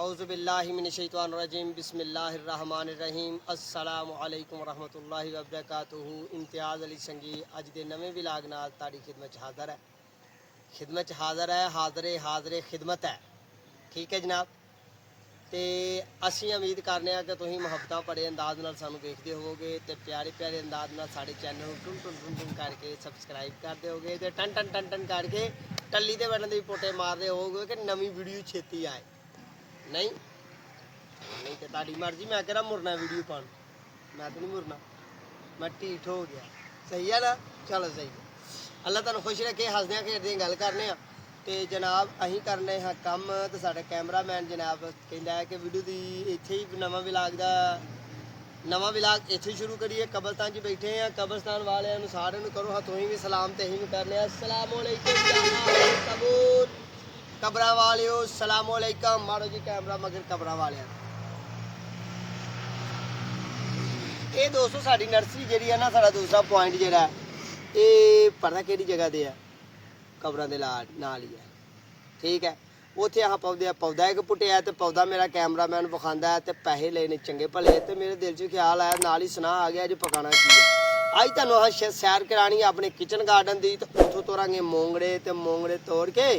औज़ुबिल्लाहि मिनश्शैतानिर्रजीम बिस्मिल्लाहिर्रहमानिर्रहीम अस्सलामु अलैकुम रहमतुल्लाहि व बरकातुहू। इम्तियाज़ अली संगी अज दे नवे विलाग नाल ताड़ी खिदमत हाज़र है। हाज़रे खिदमत है। ठीक है जनाब। तो असी उम्मीद करने कि तुसीं मुहब्बतां बड़े अंदाज नाल सानू देखते होवोगे तो प्यारे प्यारे अंदाज नाल साडे चैनल नूं टुन टुन टुन टुन करके सबसक्राइब करते होगे तो टन टन टन टन करके टल्ली दे बटन दे पोटे मारते होगे कि नवीं वीडियो छेती आए। नहीं नहीं तो ताड़ी मर्जी, मैं कह मुरना वीडियो पान, मैं तो नहीं मुरना, मैं ढीठ हो गया। सही है ना? चलो सही है। अल्लाह तुहानू खुश रखे। हसदे खेडदे गल करने तो जनाब असीं करने हाँ कम तो साडा कैमरामैन जनाब कहंदा है कि वीडियो दी इत्थे ही नवा विलाग इत्थे शुरू करिए। कब्रस्तान च बैठे हैं। कब्रस्तान वालियां नूं सारिआं नूं करो हां तुसीं भी सलाम ते असीं भी करने अस्सलामु अलैकुम कब्रां वालिओ सलामु अलैकुम। मारो जी कैमरा मगर कब्रां वालियां। ये दोस्तों साडी नर्सरी जिहड़ी है ना, साडा दूसरा पॉइंट जिहड़ा है ये पता किहड़ी जगह ते है, कब्रां दे नाल ही है। ठीक है। उत्थे अह पौधा एक पुट्टिया तो पौधा मेरा कैमरामैन विखांदा है तो पैसे लेने चंगे भले। तो मेरे दिल च ख्याल आया, नाल ही सुना आ गया अज पकाना की है। अज तुहानू अह सैर करानी है अपने किचन गार्डन की। तो उत्थों तोरांगे मोंगड़े, तो मोंगड़े तोड़ के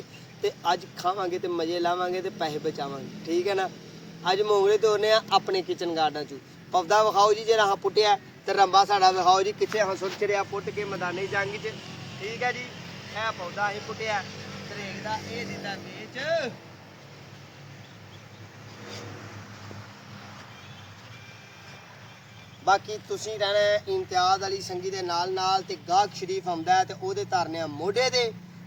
तो अज खावांगे तो मज़े लावांगे तो पैसे बचावांगे। ठीक है ना। अज मोंगड़े तोड़ने अपने किचन गार्डन चू। पौधा विखाओ जी जो अह पुट्टिया तो रंबा साडा विखाओ जी कित्थे अह सुट छड़िया पुट के मैदानी जंग च। ठीक है जी। यह पौधा असीं पुट्टिया तरेक दा ये दिता बेच। बाकी तुसीं रहना इम्तियाज़ अली संगी दे नाल नाल ते गाहक शरीफ आउंदा है तो ओहदे धरने मोढे ते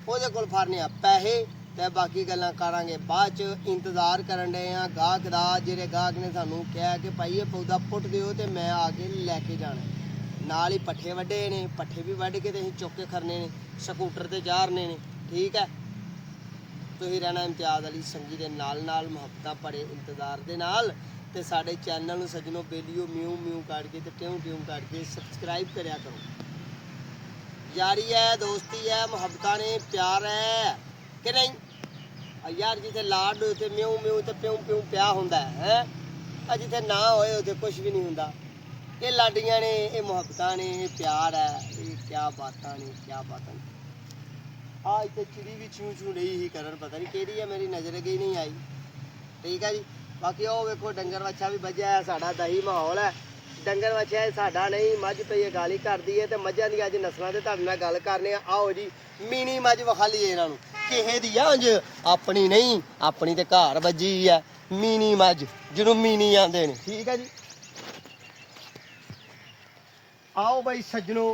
ओहदे कोल फड़ने पैसे ते बाकी गल्लां करांगे बाद च। इंतज़ार करन डे आ गाहक दा। जेह्ड़े गाहक ने सानू कहा कि भाई ये पौधा पुट दिओ तो मैं आके लैके जाना। नाल ही पट्ठे वड्डे ने, पट्ठे भी वड्ड के ते असीं चुक के खरने ने, स्कूटर ते चाढ़ने ने। ठीक है। तुसीं रहना इम्तियाज़ अली संगी दे नाल नाल मुहब्बतां बड़े इंतज़ार दे नाल ते साडे चैनल नूं सजनों बेलियो म्यू म्यू करके ते ट्यूं ट्यूं करके सबसक्राइब करया करो। यारी है, दोस्ती है, मुहब्बतां ने, प्यार है कि नहीं यार। जिथे लाड होए ते म्यू म्यू ते प्यूं प्यूं पिया हुंदा है, जिथे ना होए उत्थे कुछ भी नहीं हुंदा। ये लाडियां ने, ये मुहब्बतां ने, ये प्यार है, ये क्या बातां ने, क्या बातां ने। आ इतने चिड़ी भी छू छू रही ही करन, पता नहीं केड़ी है, मेरी नज़र गई नहीं आई। ठीक है जी। बाकी वो वेखो डंगर वच्छा भी बज्या है, साडा दही माहौल है। डंगर वच्छा साडा नहीं, मझ पई है गाली करदी है। तो मझां दी अज नस्लां ते तुहाडे नाल गल करने आओ जी। मीनी मझ विखा लीए इन्हां नूं, किहे दी अंज अपनी नहीं, अपनी ते घर बजी है। मीनी मझ जिन्हों मीनी आंदे ने। ठीक है जी। आओ बई सज्जनों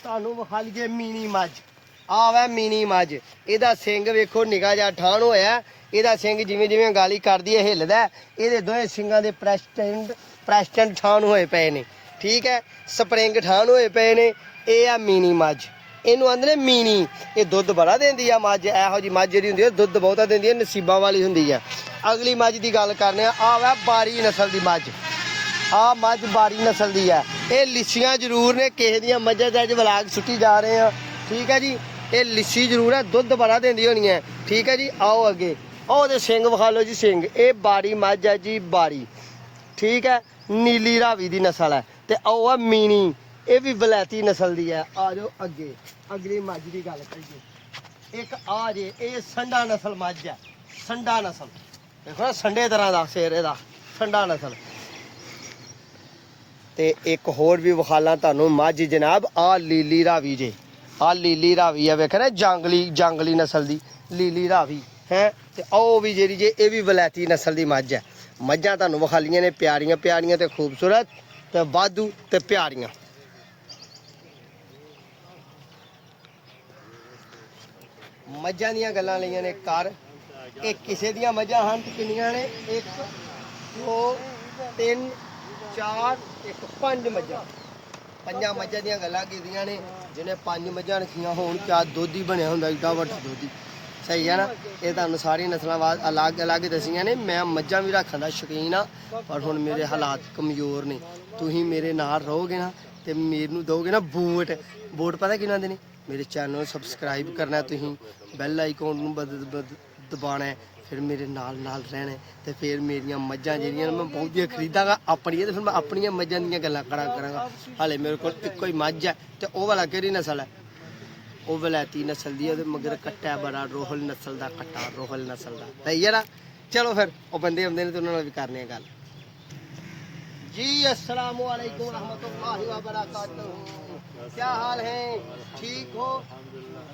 तुहानू विखा लीए मीनी मझ। आ वै मीनी मझ। ਇਹਦਾ ਸਿੰਘ ਵੇਖੋ ਨਿੱਕਾ ਜਿਹਾ ਠਾਣ ਹੋਇਆ। ਇਹਦਾ ਸਿੰਘ ਜਿਵੇਂ ਜਿਵੇਂ ਗਾਲੀ ਕਰਦੀ ਹੈ ਹਿੱਲਦਾ। ਇਹਦੇ ਦੋਵੇਂ ਸਿੰਘਾਂ ਦੇ ਪ੍ਰੈਸਟੈਂਟ ਠਾਣ ਹੋਏ ਪਏ ਨੇ। ਠੀਕ ਹੈ। ਸਪਰਿੰਗ ਠਾਣ ਹੋਏ ਪਏ ਨੇ। ਇਹ ਆ ਮੀਨੀ ਮੱਝ। ਇਹਨੂੰ ਆਂਦੇ ਨੇ ਮੀਨੀ। ਇਹ ਦੁੱਧ ਬੜਾ ਦਿੰਦੀ ਆ ਮੱਝ। ਇਹੋ ਜਿਹੀ ਮੱਝ ਜਿਹੜੀ ਹੁੰਦੀ ਹੈ ਦੁੱਧ ਬਹੁਤਾ ਦਿੰਦੀ ਹੈ, ਨਸੀਬਾਂ ਵਾਲੀ ਹੁੰਦੀ ਆ। ਅਗਲੀ ਮੱਝ ਦੀ ਗੱਲ ਕਰਨੇ ਆ ਵੈ ਬਾਰੀ ਨਸਲ ਦੀ ਮੱਝ। ਆ ਮੱਝ ਬਾਰੀ ਨਸਲ ਦੀ ਹੈ। ਇਹ ਲਿੱਸੀਆਂ ਜ਼ਰੂਰ ਨੇ, ਕਿਸੇ ਦੀਆਂ ਮੱਝਾਂ ਦੇ ਅੱਜ ਵਲਾਗ ਸੁੱਟੀ ਜਾ ਰਹੇ ਆ। ਠੀਕ ਹੈ ਜੀ। ये लिस्सी जरूर है, दुध बड़ा देंदी होनी है। ठीक है जी। आओ अगे ओ सिंग विखा लो जी। सिंग ये बारी मझ है जी, बारी। ठीक है। नीली रावी की नस्ल है। तो आओ है मीनी, ये भी वलैती नस्ल की है। आ जाओ अगे अगली मझ की गल करिए। एक आ जे ये संडा नस्ल मझ है। संडा नस्ल देखो ना, संडे तरह का सिर एदा, संडा नस्ल। तो एक होर भी विखाला तुहानू मझ जनाब। आ लीली रावी जे, आ लीली रावी है। वेखे ना जांगली नस्ल की लीली रावी है। तो ओ भी जी जे ये भी वलैती नस्ल की मझ है। मझां तुहानू विखालियां ने प्यारियां प्यारियां तो खूबसूरत तो वाधू तो प्यारियां। मझां दियां गल्लां लईयां ने कर। ये किसे दियां मझां हन किन्नियां ने? 1 2 3 4 1 5 मझां। 5 मझां दियां गल्लां कीतियां ने। जिन्हें 5 मझां रखियां होण क्या दुध ही बनया हुंदा, एड्डा वड्डा दुध ही। सही है ना। ये तुहानू सारी नस्लां अलग अलग दसियां ने। मैं मझां भी रखण दा शौकीन हाँ, पर हुण मेरे हालात कमज़ोर ने। तुसीं मेरे नाल रहोगे ना तो मेनू दोगे ना वोट। वोट पता किन्ना देने? मेरे चैनल नूं सबसक्राइब करना, तुसीं बैल आइकॉन नूं दबाना है, ਫਿਰ ਮੇਰੇ ਨਾਲ ਨਾਲ ਰਹਿਣਾ ਤੇ ਫਿਰ ਮੇਰੀਆਂ ਮੱਝਾਂ ਜਿਹੜੀਆਂ ਮੈਂ ਬਹੁਤੀਆਂ ਖਰੀਦਾਂਗਾ ਆਪਣੀਆਂ ਤੇ ਫਿਰ ਮੈਂ ਆਪਣੀਆਂ ਮੱਝਾਂ ਦੀਆਂ ਗੱਲਾਂ ਕਰਾਂਗਾ। ਹਾਲੇ ਮੇਰੇ ਕੋਲ ਇੱਕੋ ਹੀ ਮੱਝ ਹੈ ਤੇ ਉਹ ਵਾਲਾ ਕਿਹੜੀ ਨਸਲ ਹੈ? ਉਹ ਵਲੈਤੀ ਨਸਲ ਦੀ ਉਹਦੇ ਮਗਰ ਕੱਟਾ ਬੜਾ ਰੋਹਲ ਨਸਲ ਦਾ ਕੱਟਾ, ਰੋਹਲ ਨਸਲ ਦਾ। ਸਹੀ ਹੈ ਨਾ? ਚਲੋ ਫਿਰ ਉਹ ਬੰਦੇ ਆਉਂਦੇ ਨੇ ਤੇ ਉਹਨਾਂ ਨਾਲ ਵੀ ਕਰਨੇ ਆ ਗੱਲ। जी अस्सलाम वालेकुम रहमतुल्लाहि व बरकातहू। क्या हाल है? ठीक हो?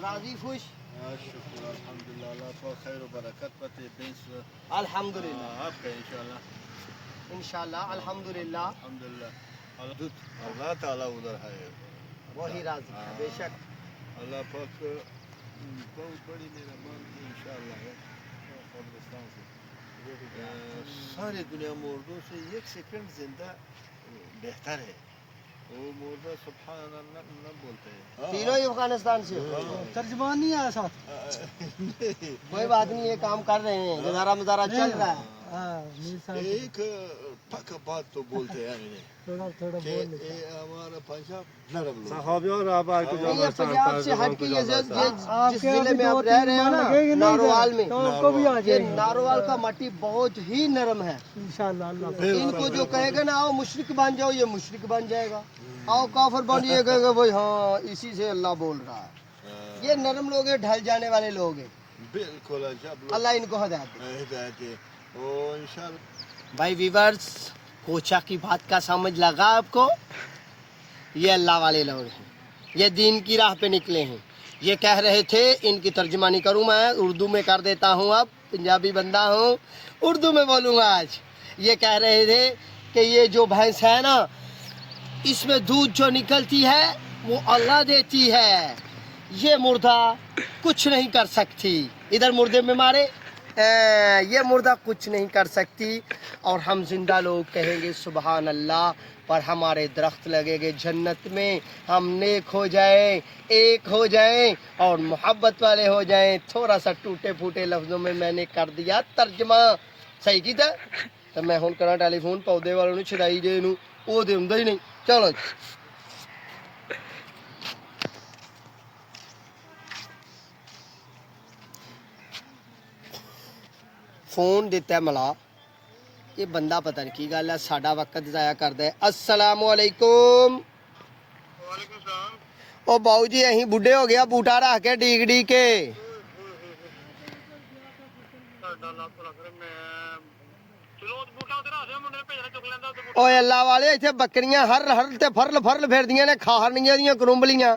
राजी खुश? अल्हम्दुलिल्लाह, अल्लाह को खैर व बरकत पते बेंस अल्हम्दुलिल्लाह आपका इंशाल्लाह इंशाल्लाह अल्हम्दुलिल्लाह अल्हम्दुलिल्लाह। अल्लाह ताला उधर है, वही राजी है बेशक। अल्लाह पाक बहुत बड़ी मेहरबान इंशाल्लाह है। कब्रिस्तान से सारी दुनिया मुर्दों से एक सेकंड जिंदा बेहतर है। वो मुर्दा सुभान अल्लाह न बोलते हैं। तीनों ही अफगानिस्तान से हो? तर्जमान नहीं आया साथ। कोई बात नहीं, ये काम कर रहे हैं, गुजारा मुजारा चल रहा है। एक पक्का बात तो बोलते हैं थोड़ा थोड़ा कि बोल ये हमारा पंजाब नरम लोग साहबियों आप आपको जो ये पंजाब से हट के ये जिस जिले में आप रह रहे हो ना, लगेगी नहीं नारोवाल में, तो आपको भी आ ये जाएगी नारोवाल का मट्टी बहुत ही नरम है। इंशाल्लाह। अल्लाह इनको जो कहेगा ना आओ मुशरिक बन जाओ, ये मुशरिक बन जाएगा। आओ काफिर बन, ये कहेगा भाई हाँ इसी से अल्लाह बोल रहा है। ये नरम लोग हैं, ढल जाने वाले लोग हैं। बिल्कुल जब अल्लाह इनको हिदायत दे। हिदायत है वो इंशाल्लाह। भाई वीवर्स, कोचा की बात का समझ लगा आपको? ये अल्लाह वाले लोग हैं, ये दीन की राह पे निकले हैं। ये कह रहे थे, इनकी तर्जमानी करूँ मैं, उर्दू में कर देता हूँ। अब पंजाबी बंदा हूँ, उर्दू में बोलूँगा आज। ये कह रहे थे कि ये जो भैंस है ना, इसमें दूध जो निकलती है वो अल्लाह देती है, ये मुर्दा कुछ नहीं कर सकती। इधर मुर्दे में मारे, ये मुर्दा कुछ नहीं कर सकती। और हम जिंदा लोग कहेंगे सुबहान अल्लाह, पर हमारे दरख्त लगेंगे जन्नत में। हम नेक हो जाएं, एक हो जाएं और मोहब्बत वाले हो जाएं। थोड़ा सा टूटे फूटे लफ्ज़ों में मैंने कर दिया तर्जमा। सही कीता? तो मैं हुण करा टेलीफोन पौधे वालों ਨੂੰ ਛਦਾਈ ਜੇ ਨੂੰ, ਉਹ ਦੇ ਹੁੰਦਾ ਹੀ ਨਹੀਂ। ਚਲੋ ਫੋਨ ਦਿੱਤਾ ਮਲਾ, ਇਹ ਬੰਦਾ ਪਤਾ ਨਹੀਂ ਕੀ ਗੱਲ ਹੈ, ਸਾਡਾ ਵਕਤ ਜ਼ਾਇਆ ਕਰਦਾ ਹੈ। अस्सलाम वालेकुम। वालेकुम सलाम। ਉਹ ਬਾਊ ਜੀ ਅਸੀਂ ਬੁੱਢੇ ਹੋ ਗਿਆ, ਬੂਟਾ ਰੱਖ ਕੇ ਡੀਕ ਡੀਕ ਕੇ। ਸਾਡਾ ਲੱਭ ਲੱਗ ਰਿਹਾ ਮੈਂ ਚਲੋ ਬੂਟਾ ਉਧਰ ਆ ਜਾ, ਮੁੰਡੇ ਨੇ ਭੇਜਣਾ ਚੁੱਕ ਲੈਂਦਾ ਤੇ ਓਏ ਅੱਲਾ ਵਾਲੇ, ਇੱਥੇ ਬੱਕਰੀਆਂ ਹਰ ਹਰ ਤੇ ਫਰਲ ਫਰਲ ਫਿਰਦੀਆਂ ਨੇ, ਖਾਰਨੀਆਂ ਦੀਆਂ ਕਰੁੰਬਲੀਆਂ।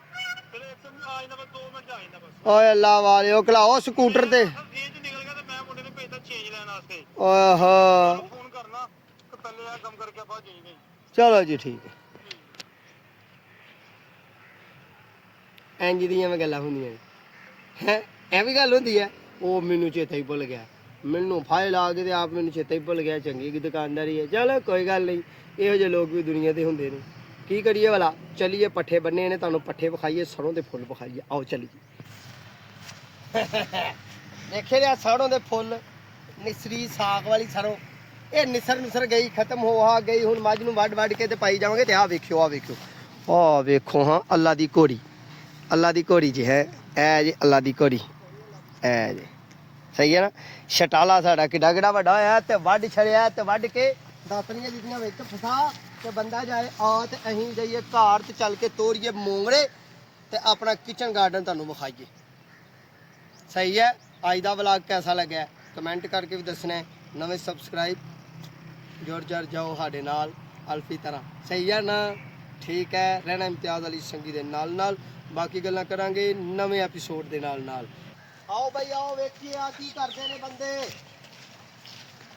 ਫਿਰ ਇੱਕ ਆ ਜਾਂਦਾ ਬਸ 2 ਮਿੰਟ ਆ ਜਾਂਦਾ ਬਸ। ਓਏ ਅੱਲਾ ਵਾਲੇ, ਉਹ ਘਲਾਓ ਸਕੂਟਰ ਤੇ। ਰੇਂਜ ਨਿਕਲ ਗਿਆ ਤੇ ਮੈਂ ਮੁੰਡੇ ਨੇ ਭੇਜਤਾ ਚੇਂਜ ਲੈਣ ਵਾਸਤੇ। ਓਏ ਹਾਂ, ਫੋਨ ਕਰਨਾ ਕਿ ਪਹਿਲੇ ਆ ਕੰਮ ਕਰਕੇ ਬਾਅਦ ਜਾਈਂਗੇ। ਚਲੋ ਜੀ ਠੀਕ ਹੈ। ਇੰਜ ਦੀਆਂ ਮੈਂ ਗੱਲਾਂ ਹੁੰਦੀਆਂ ਨੇ ਹੈ, ਇਹ ਵੀ ਗੱਲ ਹੁੰਦੀ ਹੈ। ਉਹ ਮੈਨੂੰ ਚੇਤਾ ਹੀ ਭੁੱਲ ਗਿਆ, ਮੈਨੂੰ ਫਾਇਲ ਆ ਗਏ ਤੇ ਆਪ ਮੈਨੂੰ ਚੇਤਾ ਹੀ ਭੁੱਲ ਗਿਆ। ਚੰਗੀ ਕੀ ਦੁਕਾਨਦਾਰੀ ਹੈ। ਚਲੋ ਕੋਈ ਗੱਲ ਨਹੀਂ, ਇਹੋ ਜਿਹੇ ਲੋਕ ਵੀ ਦੁਨੀਆ ਤੇ ਹੁੰਦੇ ਨੇ। ਕੀ ਕਰੀਏ ਭਲਾ? ਚਲੀਏ ਪੱਠੇ ਬੰਨੇ ਨੇ, ਤੁਹਾਨੂੰ ਪੱਠੇ ਵਿਖਾਈਏ, ਸਰੋਂ ਦੇ ਫੁੱਲ ਵਿਖਾਈਏ। ਆਓ ਚਲੀਏ। ਦੇਖੇ ਰਿਆ ਸਰੋਂ ਦੇ ਫੁੱਲ, ਨਿਸਰੀ ਸਾਗ ਵਾਲੀ ਸਰੋਂ, ਇਹ ਨਿਸਰ ਗਈ, ਖਤਮ ਹੋ ਆ ਗਈ। ਹੁਣ ਮੱਝ ਨੂੰ ਵੱਢ ਕੇ ਤੇ ਪਾਈ ਜਾਵਾਂਗੇ। ਤੇ ਆਹ ਵੇਖਿਓ, ਆਹ ਵੇਖਿਓ, ਆਹ ਵੇਖੋ। ਹਾਂ, ਅੱਲਾ ਦੀ ਘੋੜੀ, ਅੱਲਾ ਦੀ ਘੋੜੀ ਜੀ ਹੈ। ਐ ਜੀ ਅੱਲਾ ਦੀ ਘੋੜੀ, ਐ ਜੀ। ਸਹੀ ਹੈ ਨਾ? ਛਟਾਲਾ ਸਾਡਾ ਕਿੱਡਾ ਕਿੱਡਾ ਵੱਡਾ ਹੋਇਆ ਤੇ ਵੱਢ ਛੜਿਆ ਤੇ ਵੱਢ ਕੇ ਦਾਤਰੀਆਂ ਜਿੱਦੀਆਂ ਵਿੱਚ ਫਸਾ ਤੇ ਬੰਦਾ ਜਾਏ ਆ ਤੇ ਅਸੀਂ ਜਾਈਏ ਘਰ ਤੇ ਚੱਲ ਕੇ ਤੋਰੀਏ ਮੋਂਗਰੇ ਤੇ ਆਪਣਾ ਕਿਚਨ ਗਾਰਡਨ ਤੁਹਾਨੂੰ ਵਿਖਾਈਏ। ਸਹੀ ਹੈ? ਅੱਜ ਦਾ ਵਲੌਗ ਕੈਸਾ ਲੱਗਿਆ ਕਮੈਂਟ ਕਰਕੇ ਵੀ ਦੱਸਣਾ ਹੈ। ਨਵੇਂ ਸਬਸਕ੍ਰਾਈਬ ਜੁੜ ਜਾਓ ਸਾਡੇ ਨਾਲ ਅਲਫੀ ਤਰ੍ਹਾਂ। ਸਹੀ ਹੈ ਨਾ? ਠੀਕ ਹੈ। ਰਹਿਣਾ ਇਮਤਿਆਜ਼ ਅਲੀ ਸੰਗੀ ਦੇ ਨਾਲ, ਬਾਕੀ ਗੱਲਾਂ ਕਰਾਂਗੇ ਨਵੇਂ ਐਪੀਸੋਡ ਦੇ ਨਾਲ। ਆਓ ਬਈ ਆਓ, ਵੇਖੀਏ ਆ ਕੀ ਕਰਦੇ ਨੇ ਬੰਦੇ।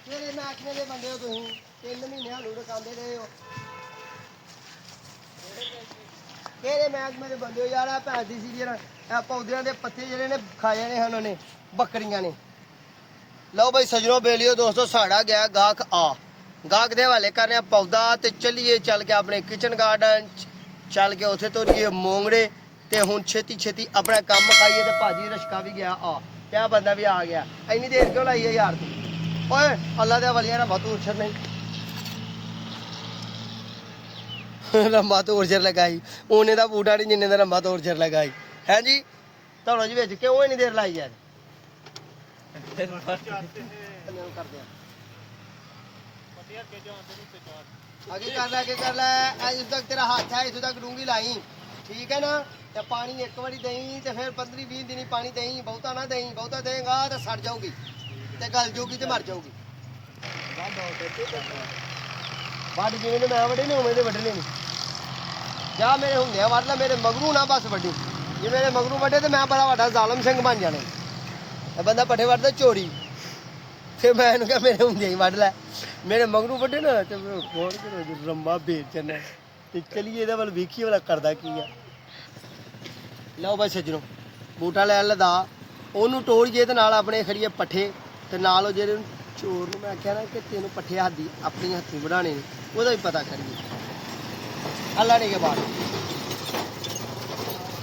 ਕਿਹੜੇ ਮਹਿਕਮੇ ਦੇ ਬੰਦੇ ਹੋ ਤੁਸੀਂ? 3 ਮਹੀਨਿਆਂ ਨੂੰ ਰਕਾਂਦੇ ਰਹੇ ਹੋ। ਕਿਹੜੇ ਮਹਿਕਮੇ ਦੇ ਬੰਦੇ ਹੋ ਯਾਰ? ਆ ਭੈਂਦੀ ਸੀ ਜਿਹੜਾ ਇਹ ਪੌਦਿਆਂ ਦੇ ਪੱਤੇ ਜਿਹੜੇ ਨੇ ਖਾਏ ਨੇ ਉਹਨਾਂ ਨੇ, ਬੱਕਰੀਆਂ ਨੇ। ਲਓ ਬਈ ਸਜਣੋ ਬੇਲੀਓ ਦੋਸਤੋ, ਸਾਡਾ ਗਿਆ ਗਾਹਕ ਆ, ਗਾਹਕ ਦੇ ਹਵਾਲੇ ਕਰਨੇ ਆ ਪੌਦਾ ਤੇ ਚੱਲੀਏ ਚੱਲ ਕੇ ਆਪਣੇ ਕਿਚਨ ਗਾਰਡਨ ਚੱਲ ਕੇ ਉੱਥੇ ਤੋਰੀਏ ਮੋਂਗੜੇ ਤੇ ਹੁਣ ਛੇਤੀ ਆਪਣਾ ਕੰਮ ਮੁਕਾਈਏ। ਤੇ ਭਾਜੀ ਰਸ਼ਕਾ ਵੀ ਗਿਆ ਆ ਤੇ ਆ ਬੰਦਾ ਵੀ ਆ ਗਿਆ। ਇੰਨੀ ਦੇਰ ਕਿਉਂ ਲਾਈ ਹੈ ਯਾਰ ਤੂੰ? ਓਏ ਅੱਲਾ ਦੇ ਹਵਾਲੇ ਨਾ ਬਾਤੂ ਉਛਰ ਨਹੀਂ ਲੰਬਾ ਤੋਂ ਉਰਜਰ ਲਗਾਈ ਉਹਨੇ ਦਾ ਬੂਟਾ ਨਹੀਂ ਜਿੰਨੇ ਦਾ ਲੰਬਾ ਤੋਂ ਉਰਜਰ ਲਗਾਈ ਹੈ ਜੀ। ਤੁਹਾਨੂੰ ਜੀ ਵਿੱਚ ਕਿਉਂ ਇੰਨੀ ਦੇਰ ਲਾਈ ਯਾਰ? ਕਰਦੇ ਆ ਅੱਗੇ ਕਰ ਲੈ ਅੱਜ ਤੱਕ ਤੇਰਾ ਹੱਥ ਹੈ ਇੱਥੋਂ ਤੱਕ ਡੂੰਗੀ ਲਾਈ ਠੀਕ ਹੈ ਨਾ ਤੇ ਪਾਣੀ ਇੱਕ ਵਾਰੀ ਦੇਈ ਤੇ ਫਿਰ 15-20 ਦਿਨੀ ਪਾਣੀ ਦੇਈ ਬਹੁਤਾ ਨਾ ਦੇਈ ਬਹੁਤਾ ਦੇਗਾ ਤੇ ਸੜ ਜਾਊਗੀ ਤੇ ਗਲ ਜਾਊਗੀ ਤੇ ਮਰ ਜਾਊਗੀ ਵੱਢ ਜਿਵੇਂ ਨੇ ਮੈਂ ਵੱਢੇ ਨੇ ਉਵੇਂ ਦੇ ਵੱਢਣੇ ਨਹੀਂ ਜਾ ਮੇਰੇ ਹੁੰਦੇ ਆ ਵੱਢ ਲੈ ਮੇਰੇ ਮਗਰੂ ਨਾ ਬਸ ਵੱਢੀ ਜੇ ਮੇਰੇ ਮਗਰੂ ਵੱਢੇ ਤੇ ਮੈਂ ਬੜਾ ਵੱਡਾ ਜ਼ਾਲਮ ਸਿੰਘ ਬਣ ਜਾਣਾ ਇਹ ਬੰਦਾ ਪੱਠੇ ਵੱਢਦਾ ਚੋਰੀ ਤੇ ਮੈਂ ਇਹਨੂੰ ਕਿਹਾ ਮੇਰੇ ਹੁੰਦੇ ਹੀ ਵੱਢ ਲੈ ਮੇਰੇ ਮਗਰੂ ਵੱਢੇ ਨਾ ਤੇ ਹੋਰ ਰੰਬਾ ਵੇਚਣਾ ਤੇ ਚਲੀਏ ਇਹਦੇ ਵੱਲ ਵੇਖੀਏ ਵਾਲਾ ਕਰਦਾ ਕੀ ਆ ਲਓ ਬਾਈ ਸੱਜਣੋ ਬੂਟਾ ਲੈ ਲਦਾ ਉਹਨੂੰ ਤੋੜੀਏ ਤੇ ਨਾਲ ਆਪਣੇ ਖੜੀਏ ਪੱਠੇ ਤੇ ਨਾਲ ਉਹ ਜਿਹੜੇ ਚੋਰ ਨੂੰ ਮੈਂ ਆਖਿਆ ਨਾ ਕਿ ਤੈਨੂੰ ਪੱਠੇ ਹੱਥੀ ਆਪਣੀ ਹੱਥੀਂ ਵਢਾਣੇ ਨੇ ਉਹਦਾ ਵੀ ਪਤਾ ਕਰੀਏ ਅੱਲਾ ਨੇ ਕੇ ਬਾਹਰ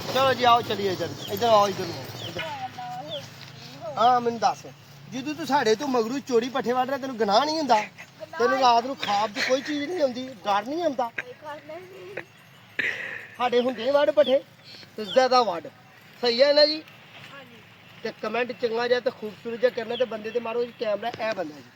ਚਲੋ ਜੀ ਆਓ ਚਲੀਏ ਇੱਧਰ ਆਓ ਇੱਧਰ ਹਾਂ ਮੈਨੂੰ ਦੱਸ ਜਦੋਂ ਤੂੰ ਸਾਡੇ ਤੋਂ ਮਗਰੂ ਚੋਰੀ ਪੱਠੇ ਵੱਢ ਰਿਹਾ ਤੈਨੂੰ ਗੁਨਾਹ ਨਹੀਂ ਹੁੰਦਾ ਤੈਨੂੰ ਰਾਤ ਨੂੰ ਖਾਬ ਦੀ ਕੋਈ ਚੀਜ਼ ਨਹੀਂ ਆਉਂਦੀ ਡਰ ਨਹੀਂ ਆਉਂਦਾ ਸਾਡੇ ਹੁੰਦੇ ਵੱਢ ਪੱਠੇ ਤੇ ਜ਼ਿਆਦਾ ਵੱਢ ਸਹੀ ਹੈ ਨਾ ਜੀ ਤੇ ਕਮੈਂਟ ਚੰਗਾ ਜਿਹਾ ਤੇ ਖੂਬਸੂਰਤ ਜਿਹਾ ਕਰਨਾ ਤੇ ਬੰਦੇ ਤੇ ਮਾਰੋ ਜੀ ਕੈਮਰਾ ਇਹ ਬੰਦਾ ਜੀ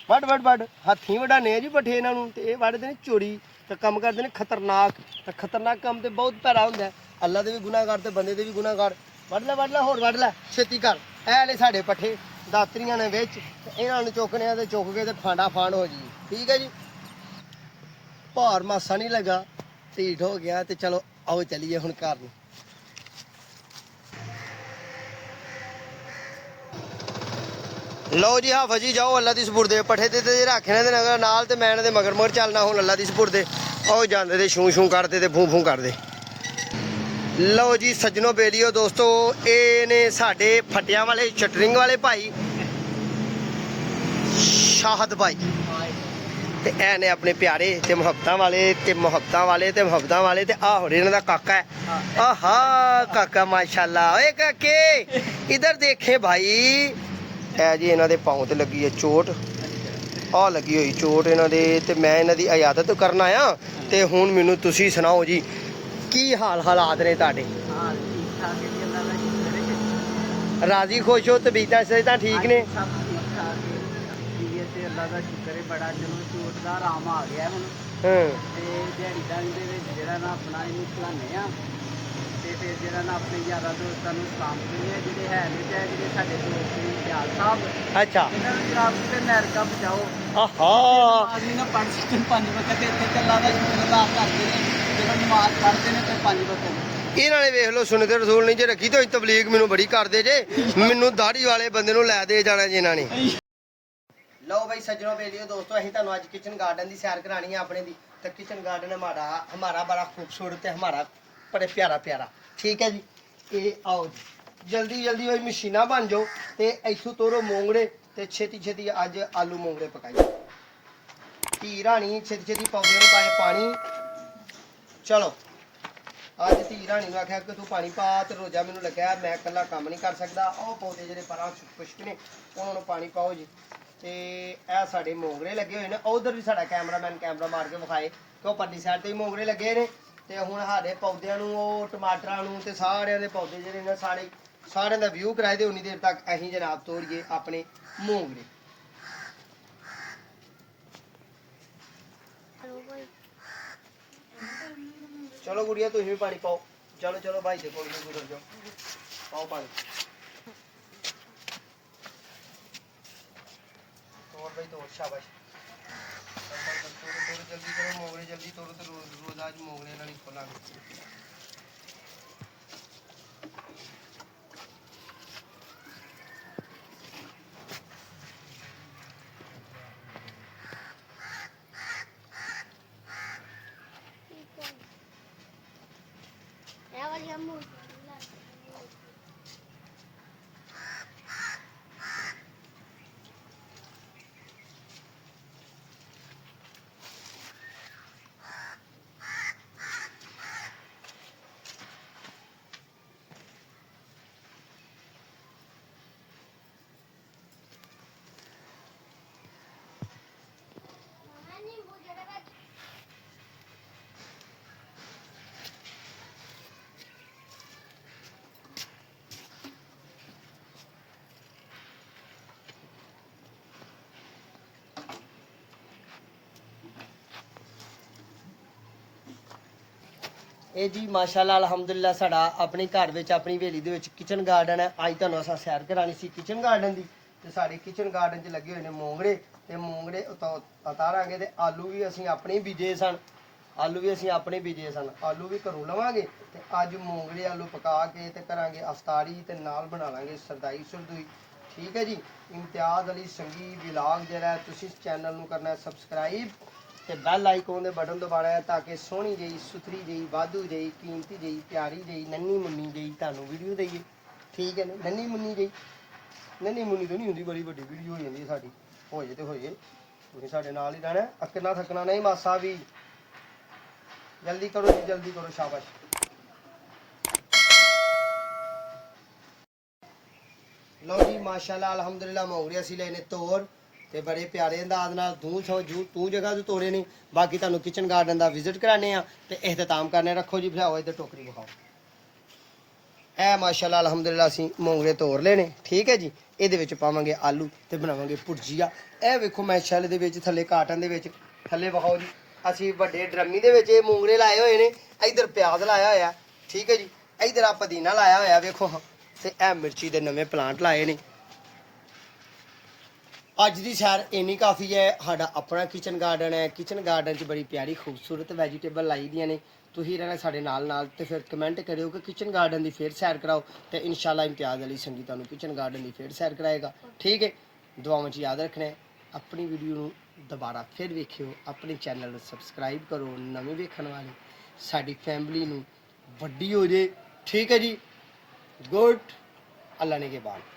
ਵੱਢ ਹੱਥੀਂ ਵਢਾਣੇ ਆ ਜੀ ਪੱਠੇ ਇਹਨਾਂ ਨੂੰ ਤੇ ਇਹ ਵੱਢਦੇ ਨੇ ਚੋਰੀ ਤੇ ਕੰਮ ਕਰਦੇ ਨੇ ਖਤਰਨਾਕ ਤੇ ਖਤਰਨਾਕ ਕੰਮ ਤੇ ਬਹੁਤ ਭੈੜਾ ਹੁੰਦਾ ਅੱਲਾ ਦੇ ਵੀ ਗੁਨਾਹਗਾਰ ਤੇ ਬੰਦੇ ਦੇ ਵੀ ਗੁਨਾਹਗਾਰ ਵੱਢ ਲੈ ਹੋਰ ਵੱਢ ਲੈ ਛੇਤੀ ਕਰ ਇਹ ਨੇ ਸਾਡੇ ਪੱਠੇ ਦਾਤਰੀਆਂ ਨੇ ਵਿੱਚ ਇਹਨਾਂ ਨੂੰ ਚੁੱਕਣੇ ਆ ਤੇ ਚੁੱਕ ਕੇ ਤੇ ਫਾਂਡਾ ਫਾਂਡ ਹੋ ਜੀ ਠੀਕ ਹੈ ਜੀ ਭਾਰ ਮਾਸਾ ਨਹੀਂ ਲੱਗਾ ਢੀਠ ਹੋ ਗਿਆ ਤੇ ਚਲੋ ਆਓ ਚੱਲੀਏ ਹੁਣ ਘਰ ਨੂੰ ਲਓ ਜੀ ਹਾਫਾ ਜੀ ਜਾਓ ਅੱਲਾ ਦੀ ਸਪੁਰਦੇ ਪੱਠੇ ਤੇ ਰੱਖਣੇ ਦੇ ਨਗਰ ਨਾਲ ਤੇ ਮੈਂ ਇਹਨਾਂ ਦੇ ਮਗਰ ਚੱਲਣਾ ਹੁਣ ਅੱਲਾ ਦੀ ਸਪੁਰਦੇ ਉਹ ਜਾਂਦੇ ਤੇ ਛੂ ਕਰਦੇ ਤੇ ਫੂ ਕਰਦੇ ਲਓ ਜੀ ਸੱਜਣੋ ਬੇਲੀਓ ਦੋਸਤੋ ਇਹ ਨੇ ਸਾਡੇ ਫੱਟਿਆਂ ਵਾਲੇ ਸ਼ਟਰਿੰਗ ਵਾਲੇ ਭਾਈ ਸ਼ਾਹਦ ਭਾਈ ਤੇ ਇਹ ਨੇ ਆਪਣੇ ਪਿਆਰੇ ਤੇ ਮੁਹੱਬਤਾਂ ਵਾਲੇ ਤੇ ਆਹ ਹੋਰ ਇਹਨਾਂ ਦਾ ਕਾਕਾ ਹੈ ਆਹਾ ਕਾਕਾ ਮਾਸ਼ਾਅੱਲਾ ਓਏ ਕਾਕੇ ਇਧਰ ਦੇਖੇ ਭਾਈ ਇਹ ਜੀ ਇਹਨਾਂ ਦੇ ਪਾਉਂ ਤੇ ਲੱਗੀ ਹੈ ਚੋਟ ਆਹ ਲੱਗੀ ਹੋਈ ਚੋਟ ਇਹਨਾਂ ਦੇ ਤੇ ਮੈਂ ਇਹਨਾਂ ਦੀ ਇਜਾਜ਼ਤ ਕਰਨ ਆਇਆ ਤੇ ਹੁਣ ਮੈਨੂੰ ਤੁਸੀਂ ਸੁਣਾਓ ਜੀ ਕੀ ਹਾਲਾਤ ਨੇ ਤੁਹਾਡੇ ਰਾਜ਼ੀ ਖੁਸ਼ ਹੋ ਤਬੀਅਤਾਂ ਸਿਹਤਾਂ ਠੀਕ ਨੇ ਅੱਲਾ ਦਾ ਸ਼ੁਕਰ ਹੈ ਬੜਾ ਚਲੋ ਚੋਟ ਦਾ ਆਰਾਮ ਆ ਗਿਆ ਹੁਣ ਤੇ ਦਿਹਾੜੀਦਾਰੀ ਦੇ ਵਿੱਚ ਜਿਹੜਾ ਨਾ ਆਪਣਾ ਇਹਨੂੰ ਖਿਲਾਉਂਦੇ ਆ ਤੇ ਫਿਰ ਜਿਹੜਾ ਨਾ ਆਪਣੇ ਯਾਰਾਂ ਦੋਸਤਾਂ ਨੂੰ ਸਲਾਮ ਦਿੰਦੇ ਆ ਜਿਹੜੇ ਹੈ ਨੇ ਤੇ ਜਿਹੜੇ ਸਾਡੇ ਦੋਸਤ ਨੇ ਦਿਆਲ ਸਾਹਿਬ ਅੱਛਾ ਇਹਨਾਂ ਨੂੰ ਜਨਾਬ ਤੇ ਅਮਰੀਕਾ ਬਚਾਓ ਆਹਾ ਆਦਮੀ ਨਾ ਪੜ੍ਹ ਸਕਣ 5 ਵਕਤ ਇੱਥੇ ਤੇ ਅੱਲਾ ਦਾ ਸ਼ੁਕਰ ਅਦਾ ਕਰਦੇ ਨੇ ਜਦੋਂ ਨਮਾਜ਼ ਪੜ੍ਹਦੇ ਨੇ ਤੇ 5 ਵਕਤ ਇਹਨਾਂ ਨੇ ਵੇਖ ਲਓ ਸੁਨਨਤ ਰਸੂਲ ਨਹੀਂ ਜੇ ਰੱਖੀ ਤੇ ਤਬਲੀਗ ਮੈਨੂੰ ਬੜੀ ਕਰਦੇ ਜੇ ਮੈਨੂੰ ਦਾੜੀ ਵਾਲੇ ਬੰਦੇ ਨੂੰ ਲੈ ਦੇ ਜਾਣਾ ਜੀ ਇਹਨਾਂ ਨੇ ਲਓ ਭਾਈ ਸੱਜਣੋ ਬੇਲੀਓ ਦੋਸਤੋ ਅਸੀਂ ਤੁਹਾਨੂੰ ਅੱਜ ਕਿਚਨ ਗਾਰਡਨ ਦੀ ਸੈਰ ਕਰਾਣੀ ਹੈ ਆਪਣੇ ਦੀ ਤੇ ਕਿਚਨ ਗਾਰਡਨ ਹਮਾਰਾ ਬੜਾ ਖੂਬਸੂਰਤ ਤੇ ਹਮਾਰਾ ਬੜੇ ਪਿਆਰਾ ਠੀਕ ਹੈ ਜੀ ਇਹ ਆਓ ਜੀ ਜਲਦੀ ਹੋਈ ਮਸ਼ੀਨਾਂ ਬਣ ਜਾਓ ਤੇ ਇੱਥੋਂ ਤੋਰੋ ਮੋਂਗੜੇ ਤੇ ਛੇਤੀ ਅੱਜ ਆਲੂ ਮੋਂਗੜੇ ਪਕਾਈਏ ਧੀ ਰਾਣੀ ਛੇਤੀ ਪੌਦੇ ਨੂੰ ਪਾਏ ਪਾਣੀ ਚਲੋ ਅੱਜ ਧੀ ਰਾਣੀ ਨੂੰ ਆਖਿਆ ਕਿ ਤੂੰ ਪਾਣੀ ਪਾ ਤੇ ਰੋਜ਼ਾ ਮੈਨੂੰ ਲੱਗਿਆ ਮੈਂ ਇਕੱਲਾ ਕੰਮ ਨਹੀਂ ਕਰ ਸਕਦਾ ਉਹ ਪੌਦੇ ਜਿਹੜੇ ਪਰਾਂ ਖੁਸ਼ਕ ਨੇ ਉਹਨਾਂ ਨੂੰ ਪਾਣੀ ਪਾਓ ਜੀ ਤੇ ਇਹ ਸਾਡੇ ਮੋਂਗਰੇ ਲੱਗੇ ਹੋਏ ਨੇ ਉਧਰ ਵੀ ਸਾਡਾ ਕੈਮਰਾਮੈਨ ਕੈਮਰਾ ਮਾਰ ਕੇ ਵਿਖਾਏ ਕਿ ਉਹ ਪਰਲੀ ਸਾਈਡ ਤੇ ਵੀ ਮੋਂਗਰੇ ਲੱਗੇ ਨੇ ਤੇ ਹੁਣ ਸਾਡੇ ਪੌਦਿਆਂ ਨੂੰ ਉਹ ਟਮਾਟਰਾਂ ਨੂੰ ਤੇ ਸਾਰਿਆਂ ਦੇ ਪੌਦੇ ਜਿਹੜੇ ਨੇ ਸਾਰਿਆਂ ਦਾ ਵਿਊ ਕਰਾਏ ਦੇ ਉਨੀ ਦੇਰ ਤੱਕ ਅਸੀਂ ਜਨਾਬ ਤੋੜੀਏ ਆਪਣੇ ਮੋਂਗਰੇ ਚਲੋ ਗੁੜੀਆ ਤੁਸੀਂ ਵੀ ਪਾਣੀ ਪਾਓ ਚਲੋ ਭਾਈ ਦੇ ਕੋਲ ਗੁਜ਼ਰ ਜਾਓ ਪਾਓ ਪਾਣੀ ਤੋੜ ਸ਼ਾਬਾਸ਼ ਜਲਦੀ ਕਰੋ ਮੋਗਰੇ ਜਲਦੀ ਤੋੜੋ ਤੇ ਰੋਜ਼ ਅੱਜ ਮੋਗਰੇ ਨਾਲ ਹੀ ਖੋਲਾਂਗੇ ਇਹ ਜੀ ਮਾਸ਼ਾਅੱਲਾ ਅਲਹਮਦੁਲਿਲਾ ਸਾਡਾ ਆਪਣੇ ਘਰ ਵਿੱਚ ਆਪਣੀ ਹਵੇਲੀ ਦੇ ਵਿੱਚ ਕਿਚਨ ਗਾਰਡਨ ਹੈ। ਅੱਜ ਤੁਹਾਨੂੰ ਅਸਾਂ ਸੈਰ ਕਰਾਣੀ ਸੀ ਕਿਚਨ ਗਾਰਡਨ ਦੀ, ਤੇ ਸਾਡੇ ਕਿਚਨ ਗਾਰਡਨ 'ਚ ਲੱਗੇ ਹੋਏ ਨੇ ਮੋਂਗੜੇ, ਤੇ ਮੋਂਗੜੇ ਉਤਾਰਾਂਗੇ। ਤੇ ਆਲੂ ਵੀ ਅਸੀਂ ਆਪਣੇ ਬੀਜੇ ਸਨ, ਆਲੂ ਵੀ ਘਰੋਂ ਲਵਾਂਗੇ। ਤੇ ਅੱਜ ਮੋਂਗੜੇ ਆਲੂ ਪਕਾ ਕੇ ਤੇ ਕਰਾਂਗੇ ਅਫਤਾਰੀ, ਤੇ ਨਾਲ ਬਣਾ ਲਾਂਗੇ ਸਰਦਾਈ ਸਰਦੂਈ। ਠੀਕ ਹੈ ਜੀ। ਇਮਤਿਆਜ਼ ਅਲੀ ਸੰਗੀ ਵਲੌਗ ਜਿਹੜਾ ਹੈ, ਤੁਸੀਂ ਇਸ ਚੈਨਲ ਨੂੰ ਕਰਨਾ ਸਬਸਕ੍ਰਾਈਬ ਤੇ ਬੈਲ ਆਈਕਨ ਦੇ ਬਟਨ ਦਬਾਉਣਾ ਹੈ, ਤਾਂ ਕਿ ਸੋਹਣੀ ਜਿਹੀ ਸੁਥਰੀ ਜਿਹੀ ਵਾਧੂ ਜਿਹੀ ਕੀਮਤੀ ਜਿਹੀ ਪਿਆਰੀ ਜਿਹੀ ਨੰਨੀ ਮੁੰਨੀ ਜਿਹੀ ਤੁਹਾਨੂੰ ਵੀਡੀਓ ਦਈਏ। ਠੀਕ ਹੈ ਨਾ, ਨੰਨੀ ਮੁੰਨੀ ਜਿਹੀ, ਨੰਨੀ ਮੁੰਨੀ ਤਾਂ ਨਹੀਂ ਹੁੰਦੀ, ਬੜੀ ਵੱਡੀ ਵੀਡੀਓ ਹੋ ਜਾਂਦੀ ਹੈ ਸਾਡੀ। ਹੋ ਜੇ ਤੇ ਹੋਏ, ਤੁਸੀਂ ਸਾਡੇ ਨਾਲ ਹੀ ਰਹਿਣਾ, ਅੱਕਣਾ ਥੱਕਣਾ ਨਹੀਂ ਮਾਸਾ ਵੀ। ਜਲਦੀ ਕਰੋ ਜੀ, ਜਲਦੀ ਕਰੋ, ਸ਼ਾਬਾਸ਼। ਲਓ ਜੀ ਮਾਸ਼ਾਅੱਲਾ ਅਲਹਮਦੁਲਿਲਾ ਮੋਂਗੜੇ ਅਸੀਂ ਲਏ ਨੇ ਤੋੜ, ਤੇ ਬੜੇ ਪਿਆਰੇ ਅੰਦਾਜ਼ ਨਾਲ ਤੂੰ ਜਗ੍ਹਾ ਤੋਂ ਤੋੜੇ ਨੇ। ਬਾਕੀ ਤੁਹਾਨੂੰ ਕਿਚਨ ਗਾਰਡਨ ਦਾ ਵਿਜ਼ਿਟ ਕਰਾਣੇ ਆ ਤੇ ਇਖਤਤਾਮ ਕਰਨੇ। ਰੱਖੋ ਜੀ, ਫਿਰਾਓ ਇੱਧਰ ਟੋਕਰੀ ਵਿਖਾਓ। ਇਹ ਮਾਸ਼ਾਅੱਲਾ ਅਲਹਮਦੁਲਿਲਾ ਅਸੀਂ ਮੋਂਗੜੇ ਤੋੜ ਲਏ ਨੇ। ਠੀਕ ਹੈ ਜੀ। ਇਹਦੇ ਵਿੱਚ ਪਾਵਾਂਗੇ ਆਲੂ ਤੇ ਬਣਾਵਾਂਗੇ ਭੁਰਜੀਆ। ਇਹ ਵੇਖੋ ਮਾਸ਼ਾਅੱਲਾ ਦੇ ਵਿੱਚ ਥੱਲੇ ਕਾਟਨ ਦੇ ਵਿੱਚ, ਥੱਲੇ ਵਿਖਾਓ ਜੀ, ਅਸੀਂ ਵੱਡੇ ਡਰਮੀ ਦੇ ਵਿੱਚ ਇਹ ਮੋਂਗੜੇ ਲਾਏ ਹੋਏ ਨੇ। ਇੱਧਰ ਪਿਆਜ਼ ਲਾਇਆ ਹੋਇਆ। ਠੀਕ ਹੈ ਜੀ। ਇੱਧਰ ਆ ਪੁਦੀਨਾ ਲਾਇਆ ਹੋਇਆ ਵੇਖੋ, ਤੇ ਇਹ ਮਿਰਚੀ ਦੇ ਨਵੇਂ ਪਲਾਂਟ ਲਾਏ ਨੇ। ਅੱਜ ਦੀ ਸੈਰ ਇੰਨੀ ਕਾਫੀ ਹੈ। ਸਾਡਾ ਆਪਣਾ ਕਿਚਨ ਗਾਰਡਨ ਹੈ। ਕਿਚਨ ਗਾਰਡਨ 'ਚ ਬੜੀ ਪਿਆਰੀ ਖੂਬਸੂਰਤ ਵੈਜੀਟੇਬਲ ਲਾਈ ਦੀਆਂ ਨੇ। ਤੁਸੀਂ ਰਹਿਣਾ ਸਾਡੇ ਨਾਲ ਤੇ ਫਿਰ ਕਮੈਂਟ ਕਰਿਓ ਕਿ ਕਿਚਨ ਗਾਰਡਨ ਦੀ ਫੇਰ ਸੈਰ ਕਰਾਓ, ਤੇ ਇਨਸ਼ਾਅੱਲਾ ਇਮਤਿਆਜ਼ ਅਲੀ ਸੰਗੀ ਤੁਹਾਨੂੰ ਕਿਚਨ ਗਾਰਡਨ ਦੀ ਫੇਰ ਸੈਰ ਕਰਾਏਗਾ। ਠੀਕ ਹੈ। ਦੁਆਵਾਂ 'ਚ ਯਾਦ ਰੱਖਣਾ ਹੈ। ਆਪਣੀ ਵੀਡੀਓ ਨੂੰ ਦੁਬਾਰਾ ਫਿਰ ਵੇਖਿਓ, ਆਪਣੇ ਚੈਨਲ ਨੂੰ ਸਬਸਕ੍ਰਾਈਬ ਕਰੋ। ਨਵੇਂ ਵੇਖਣ ਵਾਲੇ ਸਾਡੀ ਫੈਮਿਲੀ ਨੂੰ ਵੱਡੀ ਹੋ ਜੇ। ਠੀਕ ਹੈ ਜੀ। ਗੁੱਡ ਅੱਲਾ ਨੇ ਕੇ ਬਾਅਦ।